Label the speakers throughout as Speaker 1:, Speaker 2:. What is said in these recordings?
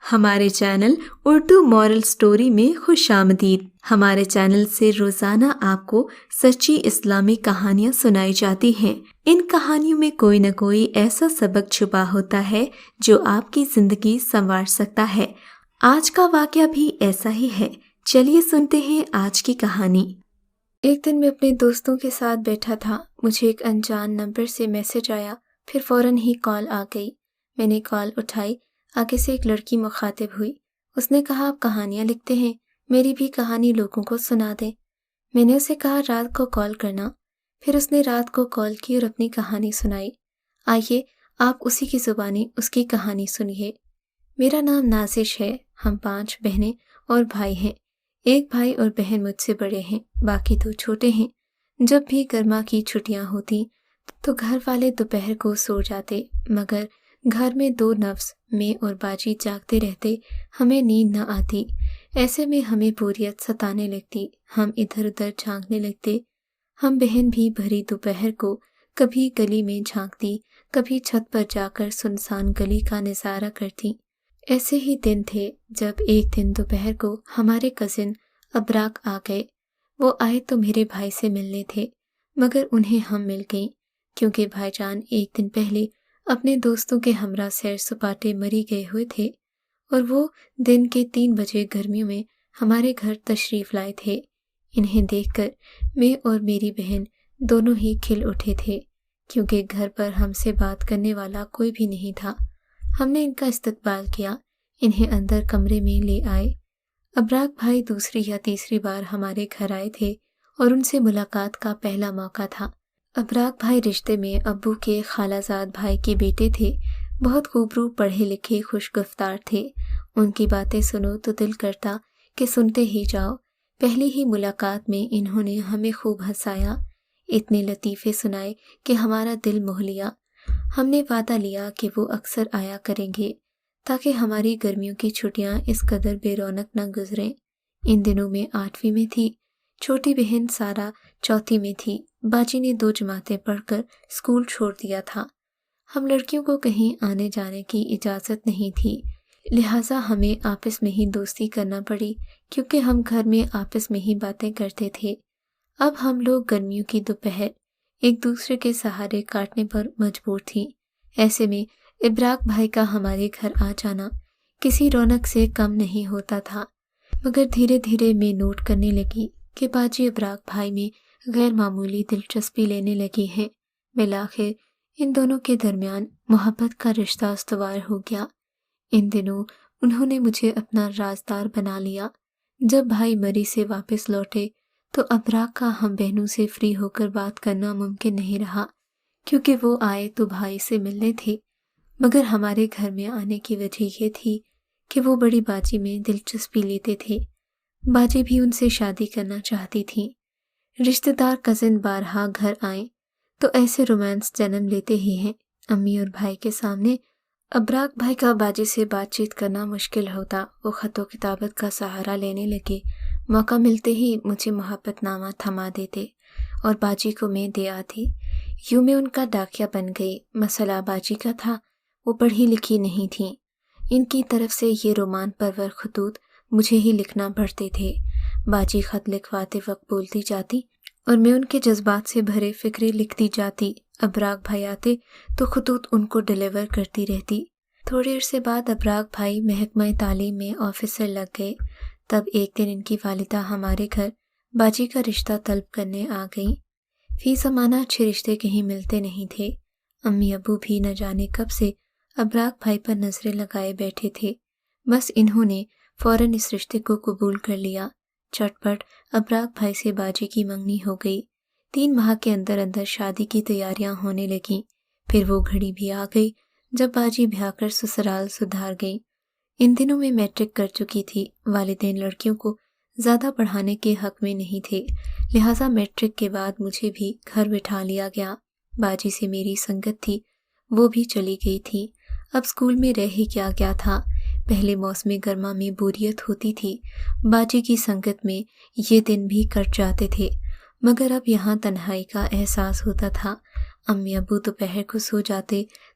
Speaker 1: ہمارے channel Urdu moral story میں خوش آمدید۔ ہمارے چینل سے روزانہ آپ کو سچی اسلامی کہانیاں سنائی جاتی ہیں۔ ان کہانیوں میں کوئی نہ کوئی ایسا سبق چھپا ہوتا ہے جو آپ کی زندگی سنوار سکتا ہے۔ آج کا واقعہ بھی ایسا ہی ہے۔ چلیے سنتے ہیں آج کی کہانی۔ ایک دن میں اپنے دوستوں کے ساتھ بیٹھا تھا، مجھے ایک انجان نمبر سے میسج آیا، پھر فوراً ہی کال آ گئی۔ میں نے کال اٹھائی، آگے سے ایک لڑکی مخاطب ہوئی۔ اس نے کہا، آپ کہانیاں لکھتے ہیں، میری بھی کہانی لوگوں کو سنا دیں۔ میں نے اسے کہا رات کو کال کرنا، پھر اس نے رات کو کال کی اور اپنی کہانی سنائی۔ آئیے آپ اسی کی زبانی اس کی کہانی سنیے۔ میرا نام نازش ہے، ہم 5 بہنیں اور بھائی ہیں۔ ایک بھائی اور بہن مجھ سے بڑے ہیں، باقی 2 چھوٹے ہیں۔ جب بھی گرما کی چھٹیاں ہوتی تو گھر والے دوپہر کو سو جاتے، مگر گھر میں 2 نفس، میں اور باجی جاگتے رہتے، ہمیں نیند نہ آتی۔ ایسے میں ہمیں بوریت ستانے لگتی، ہم ادھر ادھر جھانکنے لگتے۔ ہم بہن بھی بھری دوپہر کو کبھی گلی میں جھانکتی، کبھی چھت پر جا کر سنسان گلی کا نظارہ کرتی۔ ایسے ہی دن تھے جب ایک دن دوپہر کو ہمارے کزن ابراک آ گئے۔ وہ آئے تو میرے بھائی سے ملنے تھے، مگر انہیں ہم مل گئیں، کیونکہ بھائی جان ایک دن پہلے اپنے دوستوں کے ہمراہ سیر سپاٹے مری گئے ہوئے تھے، اور وہ دن کے 3 بجے گرمیوں میں ہمارے گھر تشریف لائے تھے۔ انہیں دیکھ کر میں اور میری بہن دونوں ہی کھل اٹھے تھے، کیونکہ گھر پر ہم سے بات کرنے والا کوئی بھی نہیں تھا۔ ہم نے ان کا استقبال کیا، انہیں اندر کمرے میں لے آئے۔ ابراک بھائی دوسری یا تیسری بار ہمارے گھر آئے تھے اور ان سے ملاقات کا پہلا موقع تھا۔ ابراک بھائی رشتے میں ابو کے خالہ زاد بھائی کے بیٹے تھے، بہت خوبرو، پڑھے لکھے، خوش گفتار تھے۔ ان کی باتیں سنو تو دل کرتا کہ سنتے ہی جاؤ۔ پہلی ہی ملاقات میں انہوں نے ہمیں خوب ہنسایا، اتنے لطیفے سنائے کہ ہمارا دل موہ لیا۔ ہم نے وعدہ لیا کہ وہ اکثر آیا کریں گے، تاکہ ہماری گرمیوں کی چھٹیاں اس قدر بے رونق نہ گزریں۔ ان دنوں میں 8ویں میں تھی، چھوٹی بہن سارا 4تھی میں تھی۔ باجی نے 2 جماعتیں پڑھ کر اسکول چھوڑ دیا تھا۔ ہم لڑکیوں کو کہیں آنے جانے کی اجازت نہیں تھی، لہٰذا ہمیں آپس میں ہی دوستی کرنا پڑی، کیونکہ ہم گھر میں آپس میں ہی باتیں کرتے تھے۔ اب ہم لوگ گرمیوں کی دوپہر ایک دوسرے کے سہارے کاٹنے پر مجبور تھیں۔ ایسے میں ابراک بھائی کا ہمارے گھر آ جانا کسی رونق سے کم نہیں ہوتا تھا، مگر دھیرے دھیرے میں نوٹ کرنے لگی کہ باجی ابراک بھائی میں غیر معمولی دلچسپی لینے لگی ہیں۔ بالآخر ان دونوں کے درمیان محبت کا رشتہ استوار ہو گیا۔ ان دنوں انہوں نے مجھے اپنا رازدار بنا لیا۔ جب بھائی مری سے واپس لوٹے تو ابراک کا ہم بہنوں سے فری ہو کر بات کرنا ممکن نہیں رہا، کیونکہ وہ آئے تو بھائی سے ملنے تھے، مگر ہمارے گھر میں آنے کی وجہ یہ تھی کہ وہ بڑی باجی میں دلچسپی لیتے تھے۔ باجی بھی ان سے شادی کرنا چاہتی تھی۔ رشتہ دار کزن بارہا گھر آئیں تو ایسے رومانس جنم لیتے ہی ہیں۔ امی اور بھائی کے سامنے ابراک بھائی کا باجی سے بات چیت کرنا مشکل ہوتا۔ وہ خط و کتابت کا سہارا لینے لگے، موقع ملتے ہی مجھے محبت نامہ تھما دیتے اور باجی کو میں دے آتی۔ یوں میں ان کا ڈاکیہ بن گئی۔ مسئلہ باجی کا تھا، وہ پڑھی لکھی نہیں تھیں۔ ان کی طرف سے یہ رومان پرور خطوط مجھے ہی لکھنا پڑتے تھے۔ باجی خط لکھواتے وقت بولتی جاتی اور میں ان کے جذبات سے بھرے فقرے لکھتی جاتی۔ ابراک بھائی آتے تو خطوط ان کو ڈیلیور کرتی رہتی۔ تھوڑے عرصے بعد ابراک بھائی محکمہ تعلیم میں آفیسر لگ گئے۔ تب ایک دن ان کی والدہ ہمارے گھر باجی کا رشتہ طلب کرنے آ گئیں۔ فی زمانہ اچھے رشتے کہیں ملتے نہیں تھے۔ امی ابو بھی نہ جانے کب سے ابراک بھائی پر نظریں لگائے بیٹھے تھے، بس انہوں نے فوراً اس رشتے کو قبول کر لیا۔ چٹ پٹ ابراک بھائی سے باجی کی منگنی ہو گئی۔ 3 ماہ کے اندر اندر شادی کی تیاریاں ہونے لگیں۔ پھر وہ گھڑی بھی آ گئی جب باجی بھیا کر سسرال سدھار گئی۔ ان دنوں میں میٹرک کر چکی تھی۔ والدین لڑکیوں کو زیادہ پڑھانے کے حق میں نہیں تھے، لہٰذا میٹرک کے بعد مجھے بھی گھر بٹھا لیا گیا۔ باجی سے میری سنگت تھی، وہ بھی چلی گئی تھی۔ اب اسکول میں رہ ہی کیا گیا تھا۔ پہلے موسم گرما میں بوریت ہوتی تھی، باجی کی سنگت میں یہ دن بھی کٹ جاتے تھے، مگر اب یہاں تنہائی کا احساس ہوتا تھا۔ امی ابو دوپہر کو سو جاتے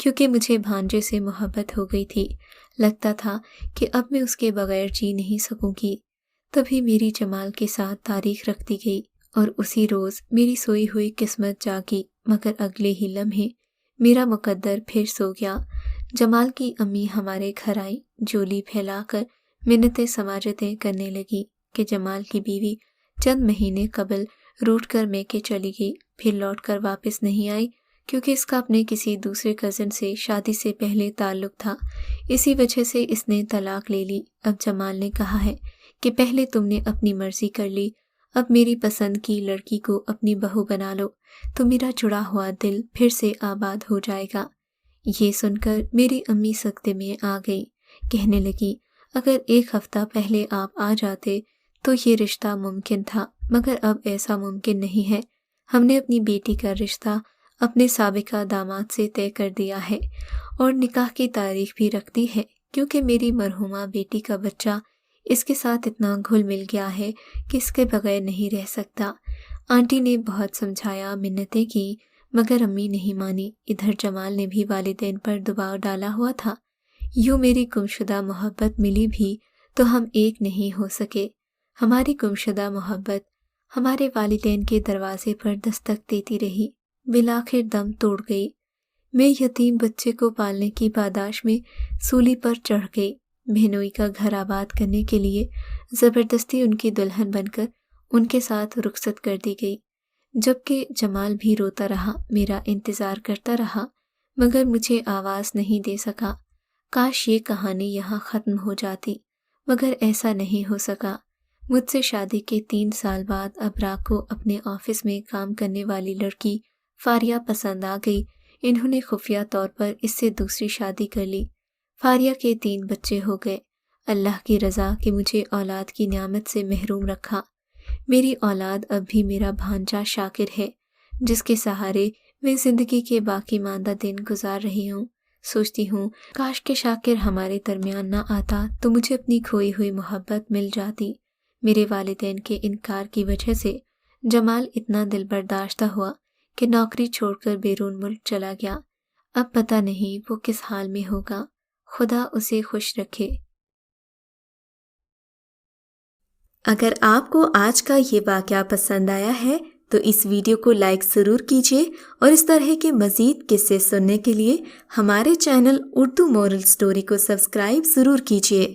Speaker 1: کیونکہ مجھے بھانجے سے محبت ہو گئی تھی۔ لگتا تھا کہ اب میں اس کے بغیر جی نہیں سکوں گی۔ تبھی میری جمال کے ساتھ تاریخ رکھ دی گئی اور اسی روز میری سوئی ہوئی قسمت جاگی، مگر اگلے ہی لمحے میرا مقدر پھر سو گیا۔ جمال کی امی ہمارے گھر آئی، جولی پھیلا کر منتیں سماجتیں کرنے لگی کہ جمال کی بیوی چند مہینے قبل روٹ کر میکے چلی گئی، پھر لوٹ کر واپس نہیں آئی کیونکہ اس کا اپنے کسی دوسرے کزن سے شادی سے پہلے تعلق تھا، اسی وجہ سے اس نے طلاق لے لی۔ اب جمال نے کہا ہے کہ پہلے تم نے اپنی مرضی کر لی، اب میری پسند کی لڑکی کو اپنی بہو بنا لو تو میرا جڑا ہوا دل پھر سے آباد ہو جائے گا۔ یہ سن کر میری امی سکتے میں آ گئی، کہنے لگی اگر ایک ہفتہ پہلے آپ آ جاتے تو یہ رشتہ ممکن تھا، مگر اب ایسا ممکن نہیں ہے۔ ہم نے اپنی بیٹی کا رشتہ اپنے سابقہ داماد سے طے کر دیا ہے اور نکاح کی تاریخ بھی رکھ دی ہے، کیونکہ میری مرحومہ بیٹی کا بچہ اس کے ساتھ اتنا گھل مل گیا ہے کہ اس کے بغیر نہیں رہ سکتا۔ آنٹی نے بہت سمجھایا، منتیں کی، مگر امی نہیں مانی۔ ادھر جمال نے بھی والدین پر دباؤ ڈالا ہوا تھا۔ یوں میری گمشدہ محبت ملی بھی تو ہم ایک نہیں ہو سکے۔ ہماری گمشدہ محبت ہمارے والدین کے دروازے پر دستک دیتی رہی، بالآخر دم توڑ گئی۔ میں یتیم بچے کو پالنے کی پاداش میں سولی پر چڑھ گئی۔ بہنوئی کا گھر آباد کرنے کے لیے زبردستی ان کی دلہن بن کر ان کے ساتھ رخصت کر دی گئی، جبکہ جمال بھی روتا رہا، میرا انتظار کرتا رہا، مگر مجھے آواز نہیں دے سکا۔ کاش یہ کہانی یہاں ختم ہو جاتی، مگر ایسا نہیں ہو سکا۔ مجھ سے شادی کے 3 سال بعد ابرار کو اپنے آفس میں کام کرنے والی لڑکی فاریہ پسند آ گئی۔ انہوں نے خفیہ طور پر اس سے دوسری شادی کر لی۔ فاریہ کے 3 بچے ہو گئے۔ اللہ کی رضا کہ مجھے اولاد کی نعمت سے محروم رکھا۔ میری اولاد اب بھی میرا بھانجا شاکر ہے، جس کے سہارے میں زندگی کے باقی ماندہ دن گزار رہی ہوں۔ سوچتی ہوں کاش کہ شاکر ہمارے درمیان نہ آتا تو مجھے اپنی کھوئی ہوئی محبت مل جاتی۔ میرے والدین کے انکار کی وجہ سے جمال اتنا دل برداشتہ ہوا کہ نوکری چھوڑ کر بیرون ملک چلا گیا۔ اب پتہ نہیں وہ کس حال میں ہوگا، خدا اسے خوش رکھے۔ اگر آپ کو آج کا یہ واقعہ پسند آیا ہے تو اس ویڈیو کو لائک ضرور کیجیے، اور اس طرح کے مزید قصے سننے کے لیے ہمارے چینل اردو مورل سٹوری کو سبسکرائب ضرور کیجیے۔